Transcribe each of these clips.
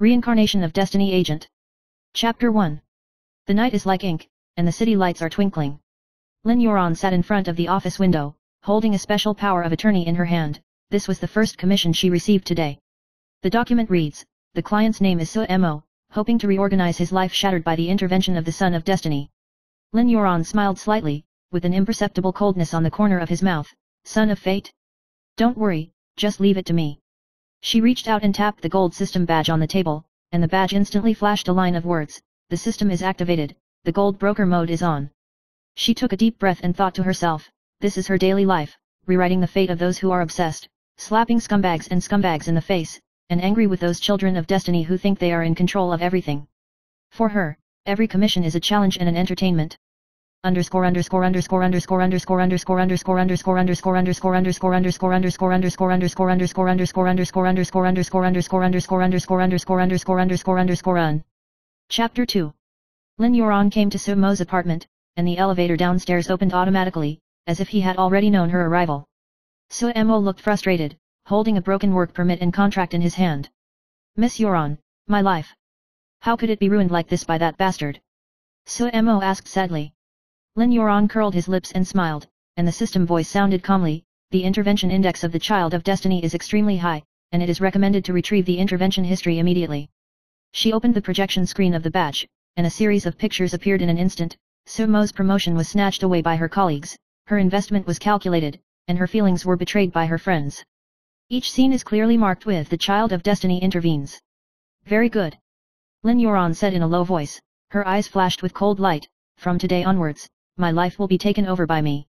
Reincarnation of Destiny Agent. Chapter 1. The night is like ink, and the city lights are twinkling. Lin Yuran sat in front of the office window, holding a special power of attorney in her hand. This was the first commission she received today. The document reads, the client's name is Suemo, hoping to reorganize his life shattered by the intervention of the Son of Destiny. Lin Yuran smiled slightly, with an imperceptible coldness on the corner of his mouth. Son of Fate? Don't worry, just leave it to me. She reached out and tapped the gold system badge on the table, and the badge instantly flashed a line of words. The system is activated, the gold broker mode is on. She took a deep breath and thought to herself, this is her daily life, rewriting the fate of those who are obsessed, slapping scumbags in the face, and angry with those children of destiny who think they are in control of everything. For her, every commission is a challenge and an entertainment. Chapter 2. Lin Yuran came to Sumo's apartment, and the elevator downstairs opened automatically, as if he had already known her arrival. Suemo looked frustrated, holding a broken work permit and contract in his hand. Miss Yuran, my life. How could it be ruined like this by that bastard? Suemo asked sadly. Lin Yuran curled his lips and smiled, and the system voice sounded calmly, the intervention index of the Child of Destiny is extremely high, and it is recommended to retrieve the intervention history immediately. She opened the projection screen of the badge, and a series of pictures appeared in an instant. Sumo's promotion was snatched away by her colleagues, her investment was calculated, and her feelings were betrayed by her friends. Each scene is clearly marked with the Child of Destiny intervenes. Very good. Lin Yuran said in a low voice, her eyes flashed with cold light. From today onwards, my life will be taken over by me.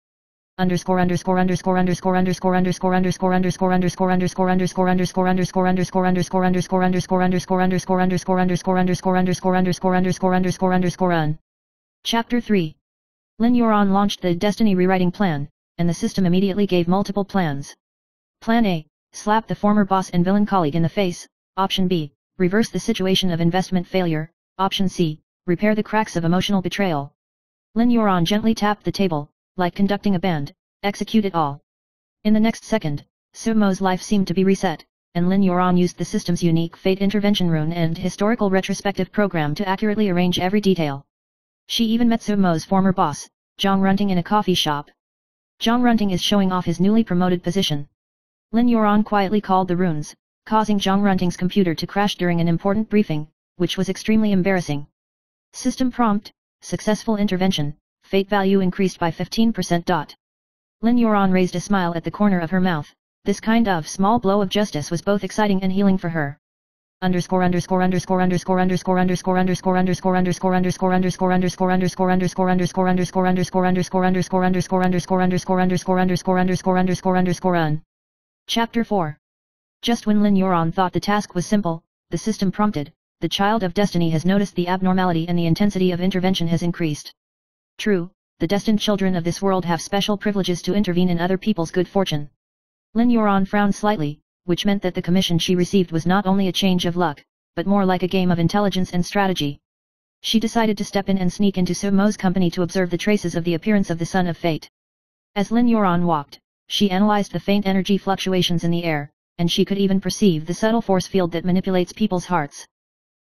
Chapter 3. Lin Yuran launched the Destiny rewriting plan, and the system immediately gave multiple plans. Plan A, slap the former boss and villain colleague in the face. Option B, reverse the situation of investment failure. Option C, repair the cracks of emotional betrayal. Lin Yuran gently tapped the table, like conducting a band. Execute it all. In the next second, Sumo's life seemed to be reset, and Lin Yuran used the system's unique fate intervention rune and historical retrospective program to accurately arrange every detail. She even met Sumo's former boss, Zhang Runting, in a coffee shop. Zhang Runting is showing off his newly promoted position. Lin Yuran quietly called the runes, causing Zhang Runting's computer to crash during an important briefing, which was extremely embarrassing. System prompt, successful intervention, fate value increased by 15%. Lin Yuran raised a smile at the corner of her mouth. This kind of small blow of justice was both exciting and healing for her. Chapter 4. Just when Lin Yuran thought the task was simple, the system prompted, the Child of Destiny has noticed the abnormality and the intensity of intervention has increased. True, the destined children of this world have special privileges to intervene in other people's good fortune. Lin Yuran frowned slightly, which meant that the commission she received was not only a change of luck, but more like a game of intelligence and strategy. She decided to step in and sneak into Sumo's company to observe the traces of the appearance of the Son of Fate. As Lin Yuran walked, she analyzed the faint energy fluctuations in the air, and she could even perceive the subtle force field that manipulates people's hearts.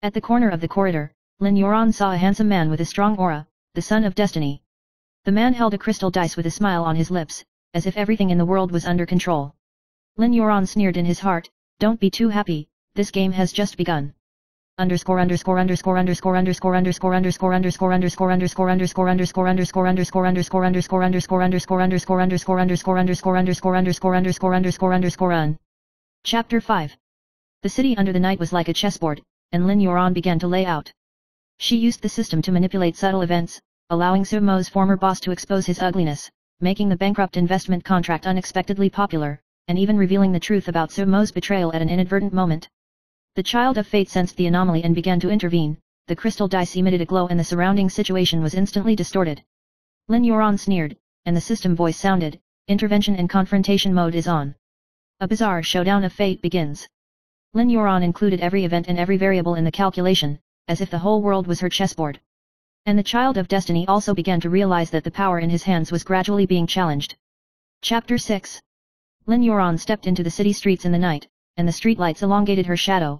At the corner of the corridor, Lin Yuran saw a handsome man with a strong aura, the Son of Destiny. The man held a crystal dice with a smile on his lips, as if everything in the world was under control. Lin Yuran sneered in his heart, don't be too happy, this game has just begun. Chapter 5. The city under the night was like a chessboard, and Lin Yuran began to lay out. She used the system to manipulate subtle events, allowing Sumo's former boss to expose his ugliness, making the bankrupt investment contract unexpectedly popular, and even revealing the truth about Sumo's betrayal at an inadvertent moment. The Child of Fate sensed the anomaly and began to intervene. The crystal dice emitted a glow and the surrounding situation was instantly distorted. Lin Yuran sneered, and the system voice sounded, intervention and confrontation mode is on. A bizarre showdown of fate begins. Lin Yuran included every event and every variable in the calculation, as if the whole world was her chessboard. And the Child of Destiny also began to realize that the power in his hands was gradually being challenged. Chapter 6. Lin Yuran stepped into the city streets in the night, and the streetlights elongated her shadow,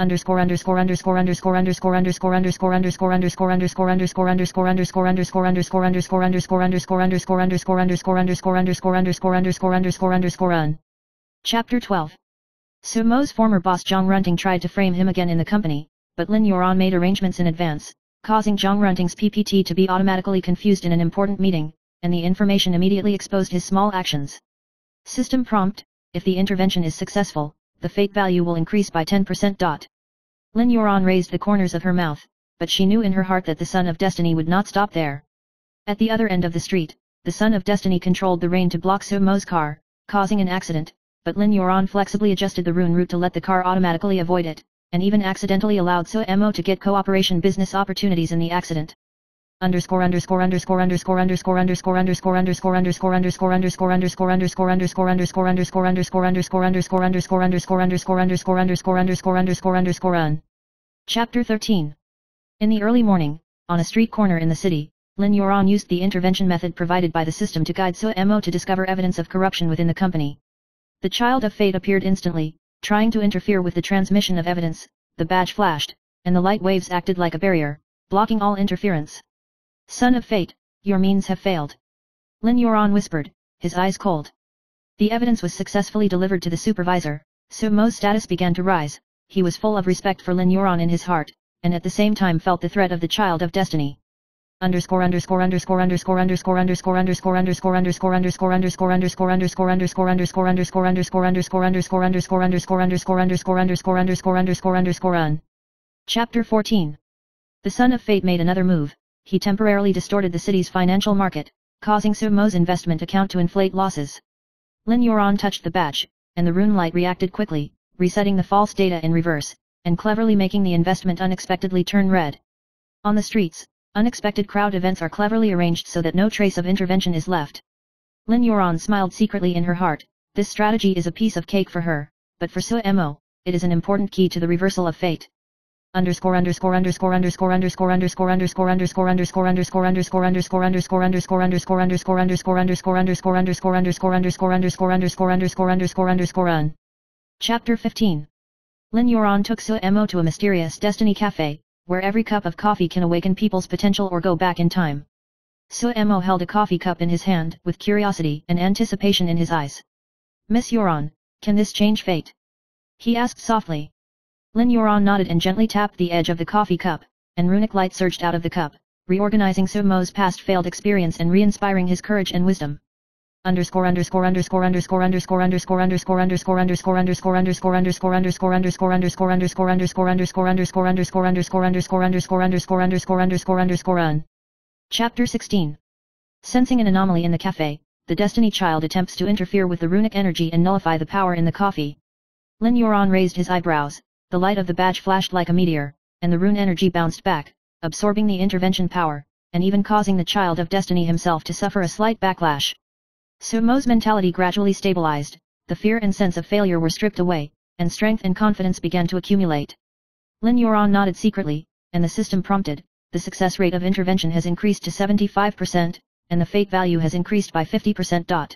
Chapter 12. Sumo's former boss Zhang Runting tried to frame him again in the company, but Lin Yuan made arrangements in advance, causing Zhang Runting's PPT to be automatically confused in an important meeting, and the information immediately exposed his small actions. System prompt: if the intervention is successful, the fate value will increase by 10%. Lin Yuan raised the corners of her mouth, but she knew in her heart that the Son of Destiny would not stop there. At the other end of the street, the Son of Destiny controlled the rain to block Sumo's car, causing an accident, but Lin Yuan flexibly adjusted the rune route to let the car automatically avoid it, and even accidentally allowed Sumo to get cooperation business opportunities in the accident. Chapter 13. In the early morning, on a street corner in the city, Lin Yuan used the intervention method provided by the system to guide Sumo to discover evidence of corruption within the company. The Child of Fate appeared instantly, trying to interfere with the transmission of evidence. The badge flashed, and the light waves acted like a barrier, blocking all interference. Son of Fate, your means have failed. Lin Yuan whispered, his eyes cold. The evidence was successfully delivered to the supervisor. Sumo's status began to rise. He was full of respect for Lin Yuan in his heart, and at the same time felt the threat of the Child of Destiny. Chapter 14. The Son of Fate made another move. He temporarily distorted the city's financial market, causing Sumo's investment account to inflate losses. Lin Yuan touched the badge, and the rune light reacted quickly, resetting the false data in reverse, and cleverly making the investment unexpectedly turn red. On the streets, unexpected crowd events are cleverly arranged so that no trace of intervention is left. Lin Yuan smiled secretly in her heart. This strategy is a piece of cake for her, but for Sumo, it is an important key to the reversal of fate. Chapter 15. Lin Yuan took Sumo to a mysterious Destiny Cafe, where every cup of coffee can awaken people's potential or go back in time. Sumo held a coffee cup in his hand, with curiosity and anticipation in his eyes. Miss Yuan, can this change fate? He asked softly. Lin Yuan nodded and gently tapped the edge of the coffee cup, and runic light surged out of the cup, reorganizing Sumo's past failed experience and re-inspiring his courage and wisdom. Chapter 16. Sensing an anomaly in the cafe, the Destiny Child attempts to interfere with the runic energy and nullify the power in the coffee. Lin Yuan raised his eyebrows, the light of the badge flashed like a meteor, and the rune energy bounced back, absorbing the intervention power, and even causing the Child of Destiny himself to suffer a slight backlash. Sumo's mentality gradually stabilized, the fear and sense of failure were stripped away, and strength and confidence began to accumulate. Lin Yuan nodded secretly, and the system prompted, the success rate of intervention has increased to 75%, and the fate value has increased by 50%.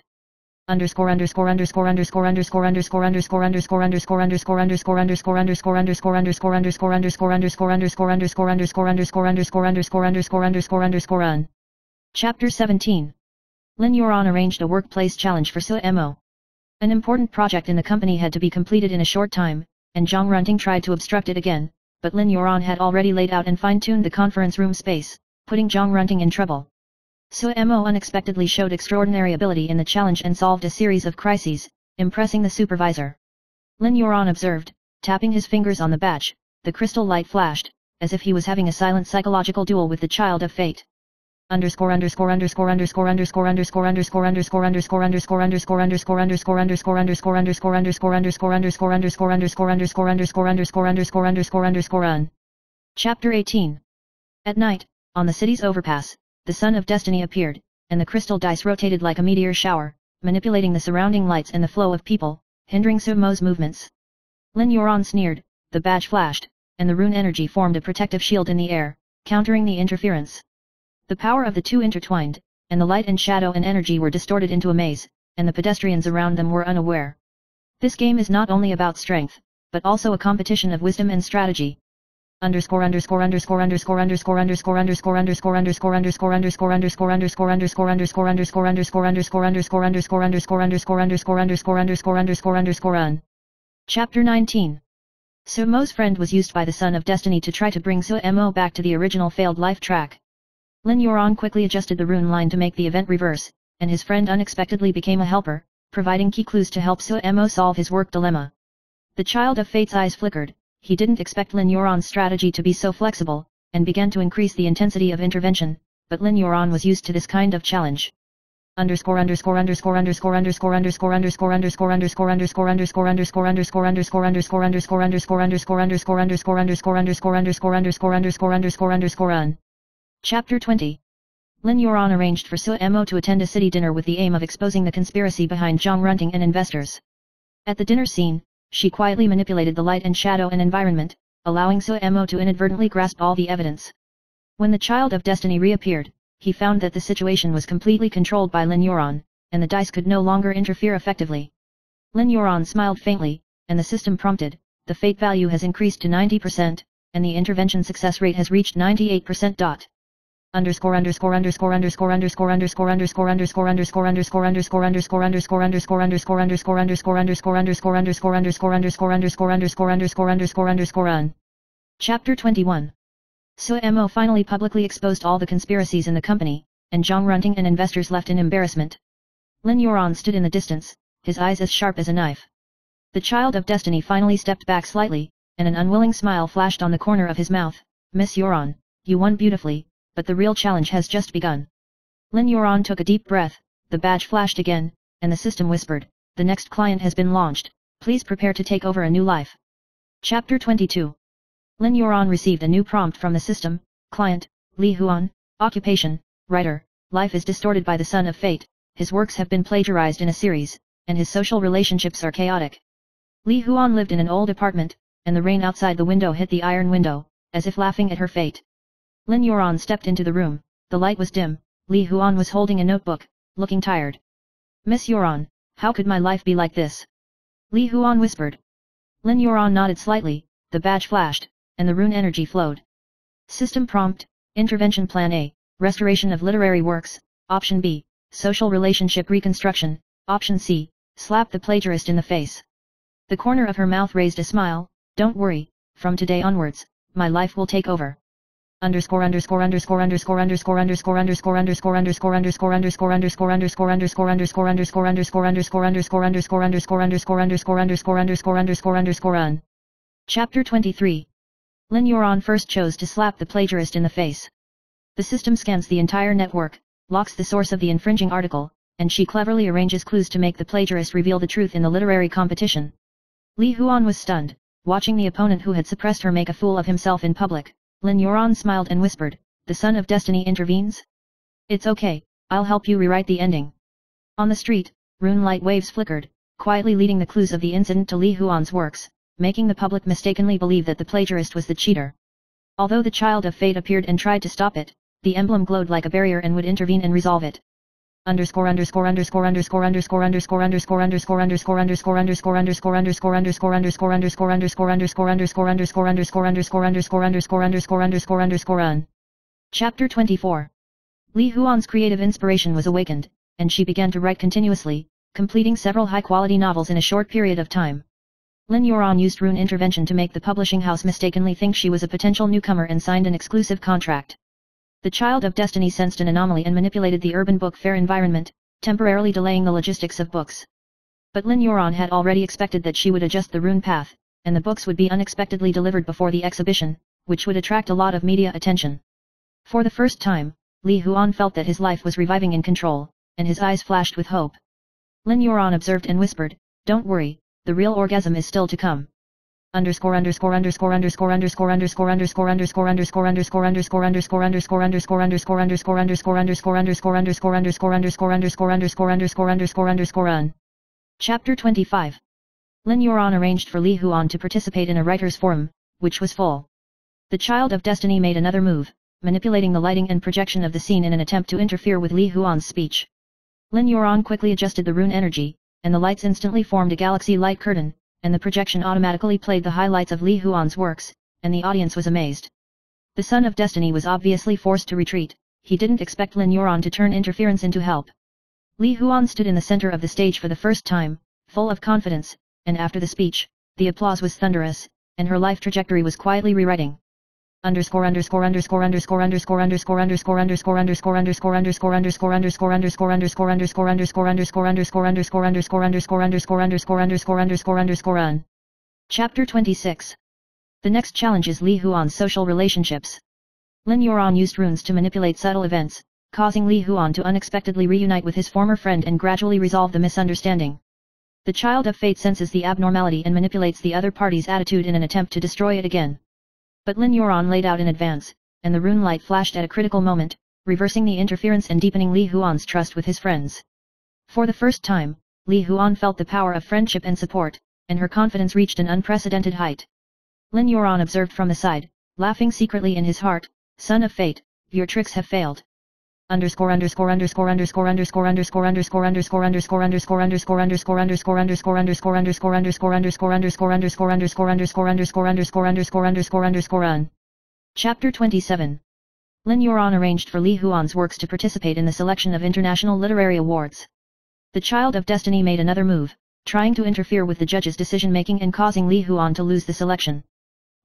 Chapter 17. Lin Yuan arranged a workplace challenge for Sumo. An important project in the company had to be completed in a short time, and Zhang Runting tried to obstruct it again, but Lin Yuan had already laid out and fine-tuned the conference room space, putting Zhang Runting in trouble. Sumo unexpectedly showed extraordinary ability in the challenge and solved a series of crises, impressing the supervisor. Lin Yuan observed, tapping his fingers on the badge, the crystal light flashed, as if he was having a silent psychological duel with the Child of Fate. Chapter 18. At night, on the city's overpass, the Son of Destiny appeared, and the crystal dice rotated like a meteor shower, manipulating the surrounding lights and the flow of people, hindering Sumo's movements. Lin Yuan sneered, the badge flashed, and the rune energy formed a protective shield in the air, countering the interference. The power of the two intertwined, and the light and shadow and energy were distorted into a maze, and the pedestrians around them were unaware. This game is not only about strength, but also a competition of wisdom and strategy. Chapter 19. Sumo's friend was used by the Son of Destiny to try to bring Sumo back to the original failed life track. Lin Yuron quickly adjusted the rune line to make the event reverse, and his friend unexpectedly became a helper, providing key clues to help Sumo solve his work dilemma. The Child of Fate's eyes flickered. He didn't expect Lin Yuron's strategy to be so flexible, and began to increase the intensity of intervention, but Lin Yuron was used to this kind of challenge. Chapter 20. Lin Yuron arranged for Sumo to attend a city dinner with the aim of exposing the conspiracy behind Zhang Runting and investors. At the dinner scene, she quietly manipulated the light and shadow and environment, allowing Sumo to inadvertently grasp all the evidence. When the Child of Destiny reappeared, he found that the situation was completely controlled by Lin Yuron, and the dice could no longer interfere effectively. Lin Yuron smiled faintly, and the system prompted, the fate value has increased to 90%, and the intervention success rate has reached 98%. Chapter 21. Sumo finally publicly exposed all the conspiracies in the company, and Zhang Runting and investors left in embarrassment. Lin Yuron stood in the distance, his eyes as sharp as a knife. The Child of Destiny finally stepped back slightly, and an unwilling smile flashed on the corner of his mouth. Miss Yuron, you won beautifully, but the real challenge has just begun. Lin Yuron took a deep breath, the badge flashed again, and the system whispered, the next client has been launched, please prepare to take over a new life. Chapter 22. Lin Yuron received a new prompt from the system, client, Li Huan, occupation, writer, life is distorted by the Son of Fate, his works have been plagiarized in a series, and his social relationships are chaotic. Li Huan lived in an old apartment, and the rain outside the window hit the iron window, as if laughing at her fate. Lin Yuron stepped into the room, the light was dim, Li Huan was holding a notebook, looking tired. Miss Yuron, how could my life be like this? Li Huan whispered. Lin Yuron nodded slightly, the badge flashed, and the rune energy flowed. System prompt, Intervention Plan A, Restoration of Literary Works, Option B, Social Relationship Reconstruction, Option C, Slap the Plagiarist in the Face. The corner of her mouth raised a smile, don't worry, from today onwards, my life will take over. Chapter 23. Lin Yuron first chose to slap the plagiarist in the face. The system scans the entire network, locks the source of the infringing article, and she cleverly arranges clues to make the plagiarist reveal the truth in the literary competition. Li Huan was stunned, watching the opponent who had suppressed her make a fool of himself in public. Lin Yuron smiled and whispered, the Son of Destiny intervenes? It's okay, I'll help you rewrite the ending. On the street, rune light waves flickered, quietly leading the clues of the incident to Li Huan's works, making the public mistakenly believe that the plagiarist was the cheater. Although the Child of Fate appeared and tried to stop it, the emblem glowed like a barrier and would intervene and resolve it. Chapter 24. Li Huan's creative inspiration was awakened, and she began to write continuously, completing several high-quality novels in a short period of time. Lin Yuron used rune intervention to make the publishing house mistakenly think she was a potential newcomer and signed an exclusive contract. The Child of Destiny sensed an anomaly and manipulated the urban book fair environment, temporarily delaying the logistics of books. But Lin Yuron had already expected that she would adjust the rune path, and the books would be unexpectedly delivered before the exhibition, which would attract a lot of media attention. For the first time, Li Huan felt that his life was reviving in control, and his eyes flashed with hope. Lin Yuron observed and whispered, don't worry, the real orgasm is still to come. Chapter 25. Lin Yuron arranged for Li Huan to participate in a writer's forum, which was full. The Child of Destiny made another move, manipulating the lighting and projection of the scene in an attempt to interfere with Li Huan's speech. Lin Yuron quickly adjusted the rune energy, and the lights instantly formed a galaxy light curtain, and the projection automatically played the highlights of Li Huan's works, and the audience was amazed. The Son of Destiny was obviously forced to retreat. He didn't expect Lin Yuran to turn interference into help. Li Huan stood in the center of the stage for the first time, full of confidence, and after the speech, the applause was thunderous, and her life trajectory was quietly rewriting. Chapter 26. The next challenge is Li Huan's social relationships. Lin Yuran used runes to manipulate subtle events, causing Li Huan to unexpectedly reunite with his former friend and gradually resolve the misunderstanding. The child of fate senses the abnormality and manipulates the other party's attitude in an attempt to destroy it again. But Lin Yuran laid out in advance, and the rune light flashed at a critical moment, reversing the interference and deepening Li Huan's trust with his friends. For the first time, Li Huan felt the power of friendship and support, and her confidence reached an unprecedented height. Lin Yuran observed from the side, laughing secretly in his heart, "Son of fate, your tricks have failed." Chapter 27. Lin Yuran arranged for Li Huan's works to participate in the selection of international literary awards. The Child of Destiny made another move, trying to interfere with the judges' decision-making and causing Li Huan to lose the selection.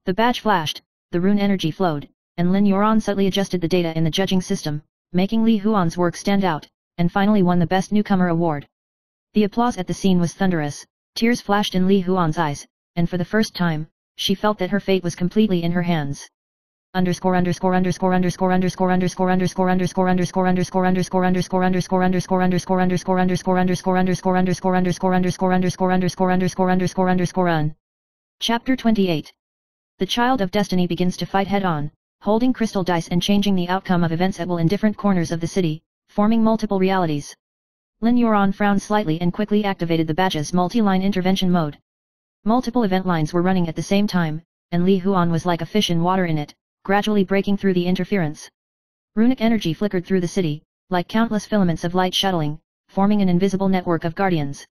The badge flashed, the rune energy flowed, and Lin Yuran subtly adjusted the data in the judging system, making Li Huan's work stand out, and finally won the Best Newcomer award. The applause at the scene was thunderous, tears flashed in Li Huan's eyes, and for the first time, she felt that her fate was completely in her hands. Chapter 28. The Child of Destiny begins to fight head-on, holding crystal dice and changing the outcome of events at will in different corners of the city, forming multiple realities. Lin Yuran frowned slightly and quickly activated the badge's multi-line intervention mode. Multiple event lines were running at the same time, and Li Huan was like a fish in water in it, gradually breaking through the interference. Runic energy flickered through the city, like countless filaments of light shuttling, forming an invisible network of guardians.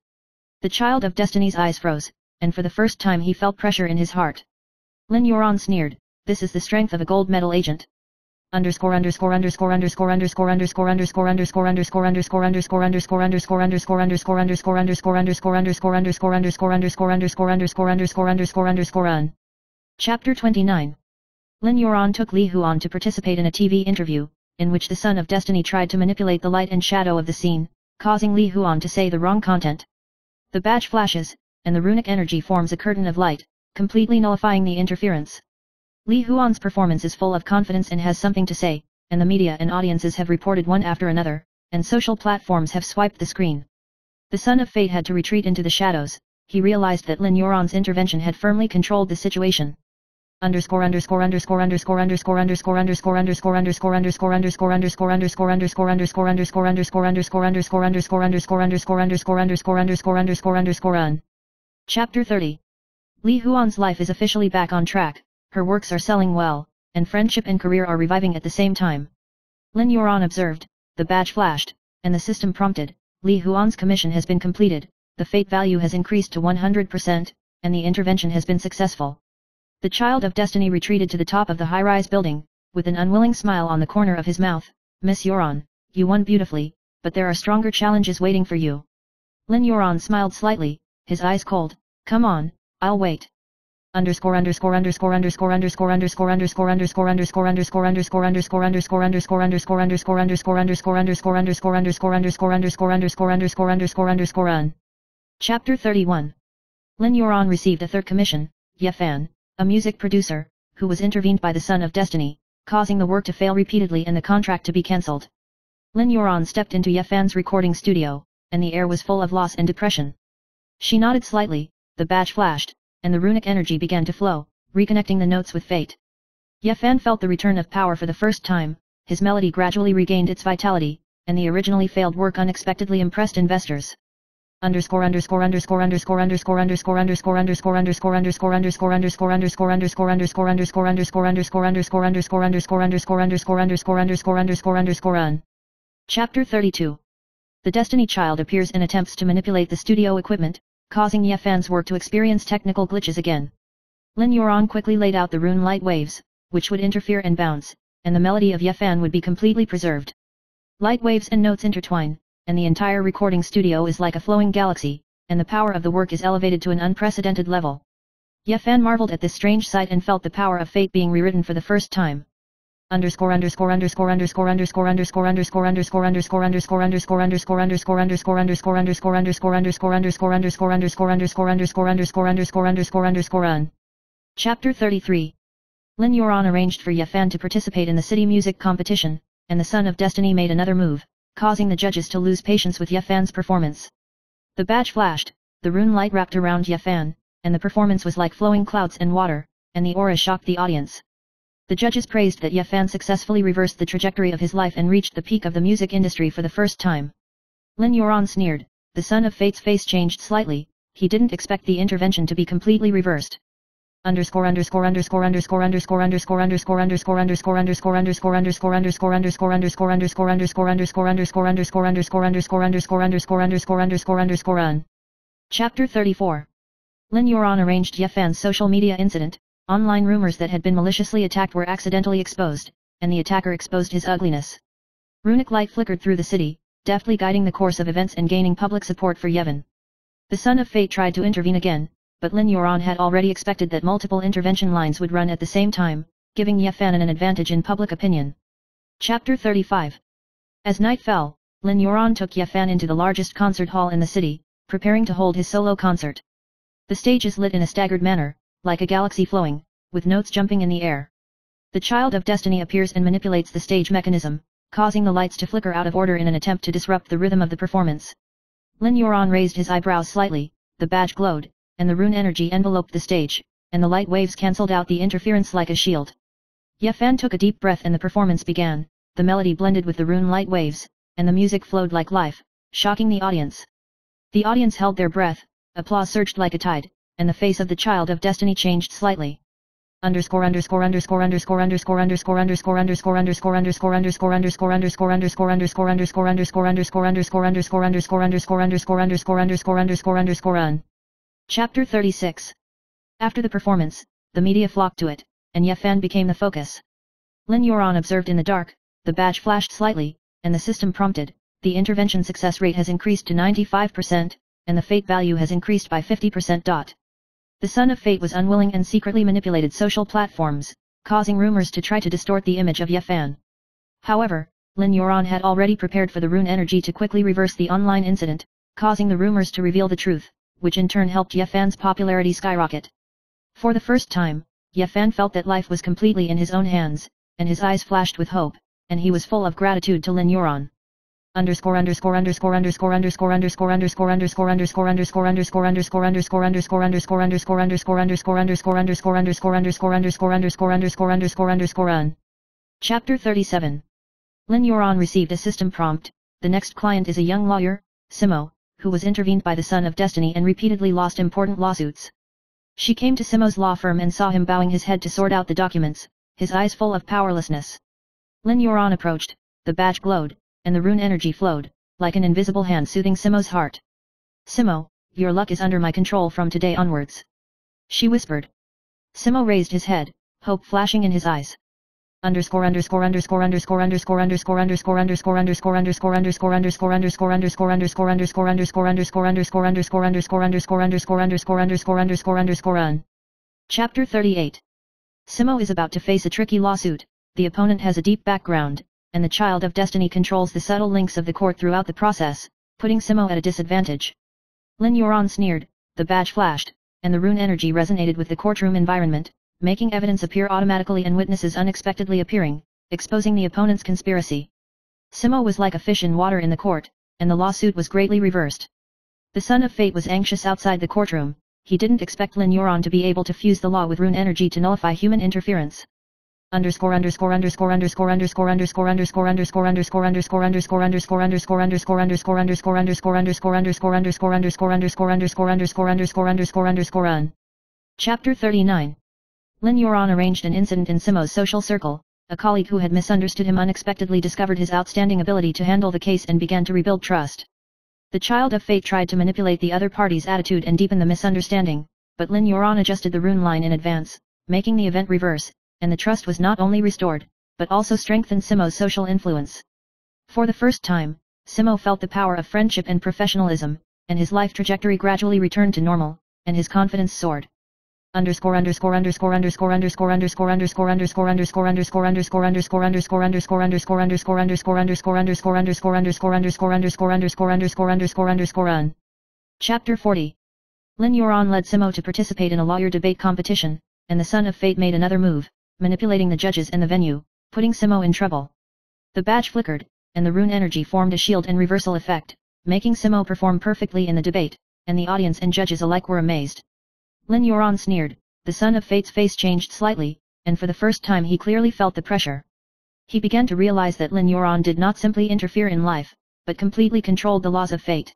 The Child of Destiny's eyes froze, and for the first time he felt pressure in his heart. Lin Yuran sneered, "This is the strength of a gold medal agent." Chapter 29. Lin Yuran took Li Huan to participate in a TV interview, in which the Son of Destiny tried to manipulate the light and shadow of the scene, causing Li Huan to say the wrong content. The badge flashes, and the runic energy forms a curtain of light, completely nullifying the interference. Li Huan's performance is full of confidence and has something to say, and the media and audiences have reported one after another, and social platforms have swiped the screen. The Son of Fate had to retreat into the shadows. He realized that Lin Yuran's intervention had firmly controlled the situation. Chapter 30. Li Huan's life is officially back on track. Her works are selling well, and friendship and career are reviving at the same time. Lin Yuran observed, the badge flashed, and the system prompted, Li Huan's commission has been completed, the fate value has increased to 100%, and the intervention has been successful. The Child of Destiny retreated to the top of the high-rise building, with an unwilling smile on the corner of his mouth. "Miss Yuran, you won beautifully, but there are stronger challenges waiting for you." Lin Yuran smiled slightly, his eyes cold. "Come on, I'll wait." Chapter 31. Lin Yuran received a third commission, Ye Fan, a music producer, who was intervened by the Son of Destiny, causing the work to fail repeatedly and the contract to be cancelled. Lin Yuran stepped into Ye Fan's recording studio, and the air was full of loss and depression. She nodded slightly, the badge flashed, and the runic energy began to flow, reconnecting the notes with fate. Ye Fan felt the return of power for the first time, his melody gradually regained its vitality, and the originally failed work unexpectedly impressed investors. Chapter 32. The Destiny Child appears and attempts to manipulate the studio equipment, causing Yefan's work to experience technical glitches again. Lin Yuran quickly laid out the rune light waves, which would interfere and bounce, and the melody of Yefan would be completely preserved. Light waves and notes intertwine, and the entire recording studio is like a flowing galaxy, and the power of the work is elevated to an unprecedented level. Yefan marveled at this strange sight and felt the power of fate being rewritten for the first time. Chapter 33. Lin Yuran arranged for Yefan to participate in the city music competition, and the Son of Destiny made another move, causing the judges to lose patience with Yefan's performance. The badge flashed, the rune light wrapped around Yefan, and the performance was like flowing clouds and water, and the aura shocked the audience. The judges praised that Yefan successfully reversed the trajectory of his life and reached the peak of the music industry for the first time. Lin Yuran sneered, the Son of Fate's face changed slightly, he didn't expect the intervention to be completely reversed. Chapter 34. Lin Yuran arranged Yefan's social media incident. Online rumors that had been maliciously attacked were accidentally exposed, and the attacker exposed his ugliness. Runic light flickered through the city, deftly guiding the course of events and gaining public support for Yefan. The Son of Fate tried to intervene again, but Lin Yuran had already expected that multiple intervention lines would run at the same time, giving Yefan an advantage in public opinion. Chapter 35. As night fell, Lin Yuran took Yefan into the largest concert hall in the city, preparing to hold his solo concert. The stage is lit in a staggered manner, like a galaxy flowing, with notes jumping in the air. The Child of Destiny appears and manipulates the stage mechanism, causing the lights to flicker out of order in an attempt to disrupt the rhythm of the performance. Lin Yuran raised his eyebrows slightly, the badge glowed, and the rune energy enveloped the stage, and the light waves cancelled out the interference like a shield. Yefan took a deep breath and the performance began, the melody blended with the rune light waves, and the music flowed like life, shocking the audience. The audience held their breath, applause surged like a tide, and the face of the Child of Destiny changed slightly. Chapter 36. After the performance, the media flocked to it, and Yefan became the focus. Lin Yuran observed in the dark, the badge flashed slightly, and the system prompted, the intervention success rate has increased to 95%, and the fate value has increased by 50%. The Son of Fate was unwilling and secretly manipulated social platforms, causing rumors to try to distort the image of Yefan. However, Lin Yuran had already prepared for the rune energy to quickly reverse the online incident, causing the rumors to reveal the truth, which in turn helped Yefan's popularity skyrocket. For the first time, Yefan felt that life was completely in his own hands, and his eyes flashed with hope, and he was full of gratitude to Lin Yuran. Chapter 37. Lin Yuran received a system prompt. The next client is a young lawyer, Simo, who was intervened by the Son of Destiny and repeatedly lost important lawsuits. She came to Simo's law firm and saw him bowing his head to sort out the documents, his eyes full of powerlessness. Lin Yuran approached, the badge glowed, and the rune energy flowed, like an invisible hand soothing Simo's heart. Simo, your luck is under my control from today onwards. She whispered. Simo raised his head, hope flashing in his eyes. Chapter 38. Simo is about to face a tricky lawsuit. The opponent has a deep background, and the Child of Destiny controls the subtle links of the court throughout the process, putting Simo at a disadvantage. Lin Yuran sneered, the badge flashed, and the rune energy resonated with the courtroom environment, making evidence appear automatically and witnesses unexpectedly appearing, exposing the opponent's conspiracy. Simo was like a fish in water in the court, and the lawsuit was greatly reversed. The Son of Fate was anxious outside the courtroom. He didn't expect Lin Yuran to be able to fuse the law with rune energy to nullify human interference. Chapter 39. Lin Yuran arranged an incident in Simo's social circle. A colleague who had misunderstood him unexpectedly discovered his outstanding ability to handle the case and began to rebuild trust. The child of fate tried to manipulate the other party's attitude and deepen the misunderstanding, but Lin Yuran adjusted the rune line in advance, making the event reverse, and the trust was not only restored, but also strengthened Simo's social influence. For the first time, Simo felt the power of friendship and professionalism, and his life trajectory gradually returned to normal, and his confidence soared. Chapter 40. Lin Yuran led Simo to participate in a lawyer debate competition, and the Son of Fate made another move, manipulating the judges and the venue, putting Simo in trouble. The badge flickered, and the rune energy formed a shield and reversal effect, making Simo perform perfectly in the debate, and the audience and judges alike were amazed. Lin Yuran sneered, the Son of Fate's face changed slightly, and for the first time he clearly felt the pressure. He began to realize that Lin Yuran did not simply interfere in life, but completely controlled the laws of fate.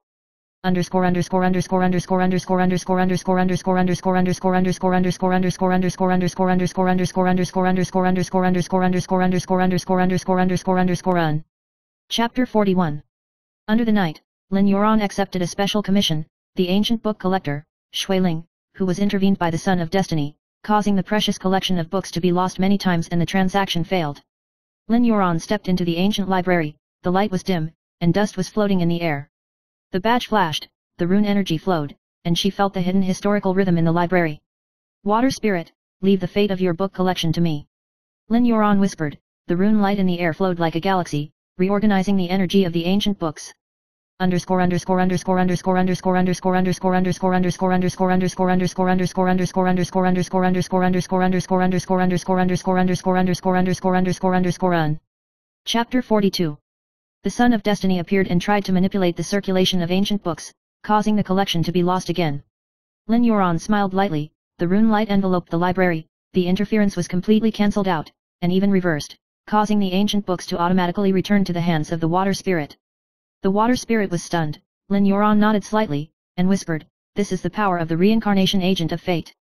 Chapter 41. Under the night, Lin Yuran accepted a special commission, the ancient book collector, Shuiling, who was intervened by the Son of Destiny, causing the precious collection of books to be lost many times and the transaction failed. Lin Yuran stepped into the ancient library, the light was dim, and dust was floating in the air. The badge flashed, the rune energy flowed, and she felt the hidden historical rhythm in the library. Water spirit, leave the fate of your book collection to me. Lin Yuran whispered, the rune light in the air flowed like a galaxy, reorganizing the energy of the ancient books. Chapter 42. The Son of Destiny appeared and tried to manipulate the circulation of ancient books, causing the collection to be lost again. Lin Yuran smiled lightly, the rune light enveloped the library, the interference was completely cancelled out, and even reversed, causing the ancient books to automatically return to the hands of the water spirit. The water spirit was stunned. Lin Yuran nodded slightly, and whispered, this is the power of the reincarnation agent of fate.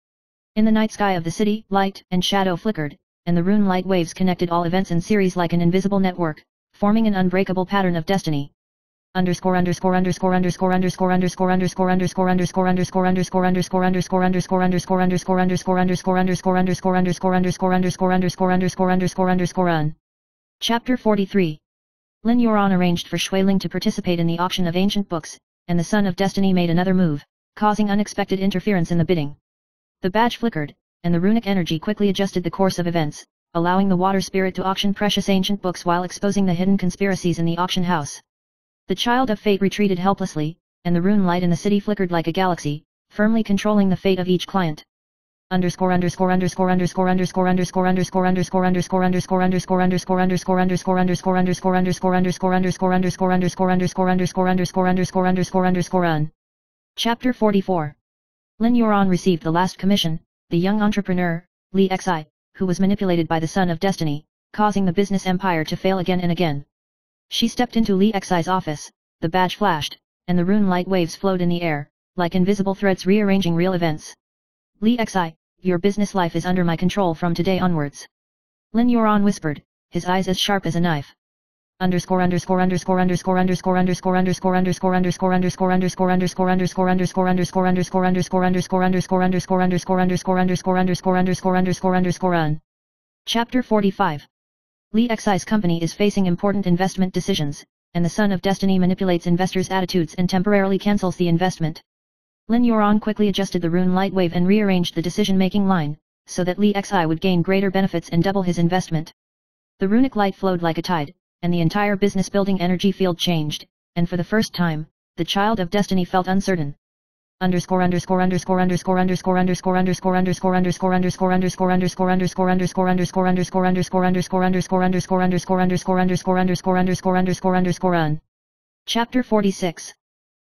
In the night sky of the city, light and shadow flickered, and the rune light waves connected all events in series like an invisible network, forming an unbreakable pattern of destiny. Chapter 43. Lin Yuran arranged for Shuiling to participate in the auction of ancient books, and the Son of Destiny made another move, causing unexpected interference in the bidding. The badge flickered, and the runic energy quickly adjusted the course of events, allowing the water spirit to auction precious ancient books while exposing the hidden conspiracies in the auction house. The child of fate retreated helplessly, and the rune light in the city flickered like a galaxy, firmly controlling the fate of each client. Chapter 44. Lin Yuran received the last commission, the young entrepreneur, Li Xi, who was manipulated by the Son of Destiny, causing the business empire to fail again and again. She stepped into Li Xi's office, the badge flashed, and the rune light waves flowed in the air, like invisible threads rearranging real events. Li Xi, your business life is under my control from today onwards. Lin Yuran whispered, his eyes as sharp as a knife. Chapter 45. Li Xi's company is facing important investment decisions, and the Son of Destiny manipulates investors' attitudes and temporarily cancels the investment. Lin Yuran quickly adjusted the rune light wave and rearranged the decision-making line, so that Li Xi would gain greater benefits and double his investment. The runic light flowed like a tide, and the entire business-building energy field changed, and for the first time, the child of destiny felt uncertain. Chapter 46.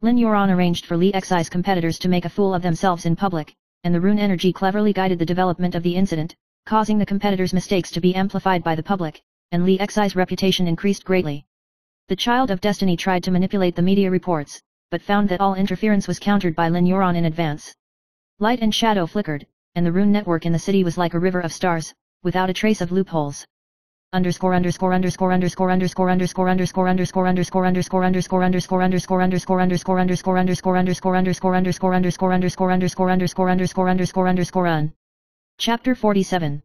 Lin Yuran arranged for Li Xi's competitors to make a fool of themselves in public, and the rune energy cleverly guided the development of the incident, causing the competitors' mistakes to be amplified by the public, and Li Xi's reputation increased greatly. The child of destiny tried to manipulate the media reports, but found that all interference was countered by Lin Yuran in advance. Light and shadow flickered, and the rune network in the city was like a river of stars, without a trace of loopholes. Chapter 47.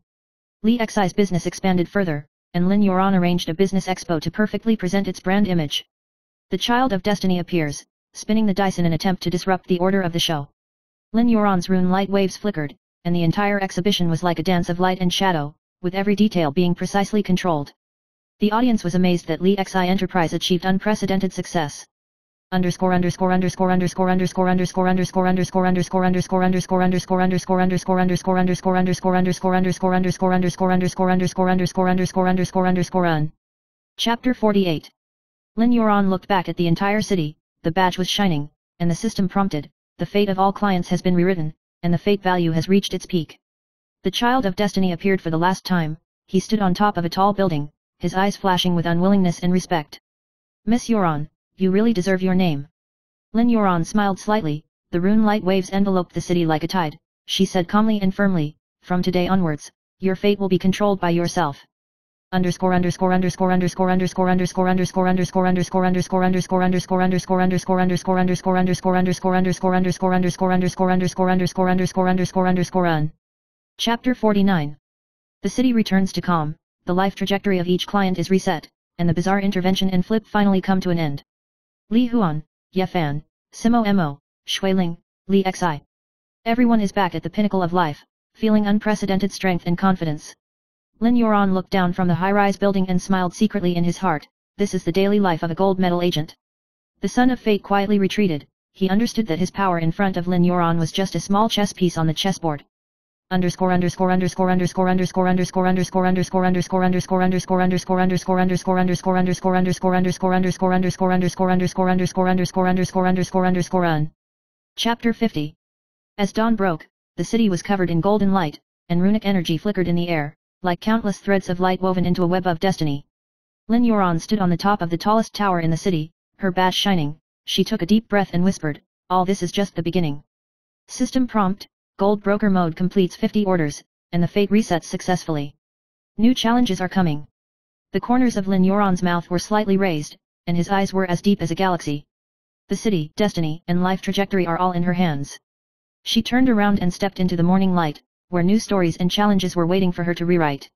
Li Xi's business expanded further, and Lin Yuan arranged a business expo to perfectly present its brand image. The Child of Destiny appears, spinning the dice in an attempt to disrupt the order of the show. Lin Yuan's rune light waves flickered, and the entire exhibition was like a dance of light and shadow, with every detail being precisely controlled. The audience was amazed that Li Xi Enterprise achieved unprecedented success. Chapter 48. Lin Yuan looked back at the entire city. The badge was shining, and the system prompted, the fate of all clients has been rewritten, and the fate value has reached its peak. The Child of Destiny appeared for the last time. He stood on top of a tall building, his eyes flashing with unwillingness and respect. Miss Yuan, you really deserve your name. Lin Yuan smiled slightly. The rune light waves enveloped the city like a tide. She said calmly and firmly, from today onwards, your fate will be controlled by yourself. Chapter 49. The city returns to calm, the life trajectory of each client is reset, and the bizarre intervention and flip finally come to an end. Li Huan, Ye Fan, Simo Mo, Shui Ling, Li Xi. Everyone is back at the pinnacle of life, feeling unprecedented strength and confidence. Lin Yuan looked down from the high-rise building and smiled secretly in his heart. This is the daily life of a gold medal agent. The son of fate quietly retreated. He understood that his power in front of Lin Yuan was just a small chess piece on the chessboard. Chapter 50. As dawn broke, the city was covered in golden light, and runic energy flickered in the air, like countless threads of light woven into a web of destiny. Lin Yuan stood on the top of the tallest tower in the city, her badge shining. She took a deep breath and whispered, all this is just the beginning. System prompt, Gold Broker Mode completes 50 orders, and the fate resets successfully. New challenges are coming. The corners of Lin Yuan's mouth were slightly raised, and his eyes were as deep as a galaxy. The city, destiny, and life trajectory are all in her hands. She turned around and stepped into the morning light, where new stories and challenges were waiting for her to rewrite.